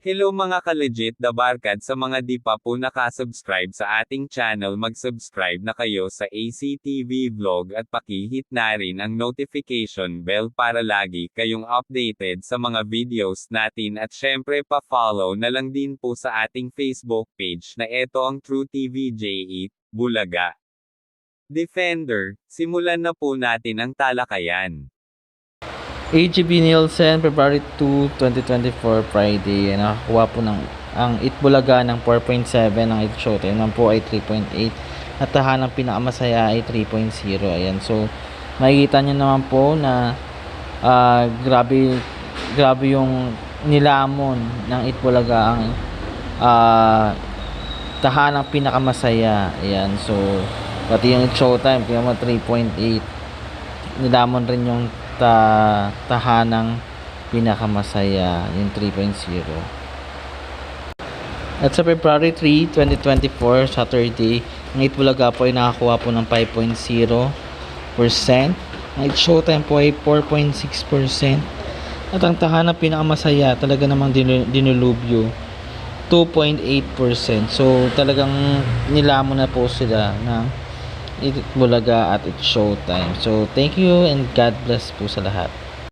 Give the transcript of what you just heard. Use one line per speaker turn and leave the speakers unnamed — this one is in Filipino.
Hello mga ka-legit da barkad, sa mga di pa po nakasubscribe sa ating channel, mag-subscribe na kayo sa ACTV Vlog at pakihit na rin ang notification bell para lagi kayong updated sa mga videos natin, at syempre pa-follow na lang din po sa ating Facebook page na eto ang True TV J8, Bulaga. Defender, simulan na po natin ang talakayan.
AGB Nielsen, February 2, 2024, Friday. Nakakuha po ang Itbulaga ng 4.7, ang It Showtime naman po ay 3.8, at tahanang pinakamasaya ay 3.0. Ayan, so makikita nyo naman po na grabe yung nilamon ng Itbulaga, ang tahanang pinakamasaya. Ayan, so pati yung It Showtime kaya mo 3.8, nilamon rin yung tahanang pinakamasaya, yung 3.0. At sa February 3, 2024, Saturday, ang Itbulaga po ay nakakuha po ng 5.0%. Ang It Showtime po ay 4.6%. At ang tahanang pinakamasaya, talaga namang dinulubyo, 2.8%. So talagang nilamon na po sila ng Itbulaga at It Showtime. So thank you and God bless po sa lahat.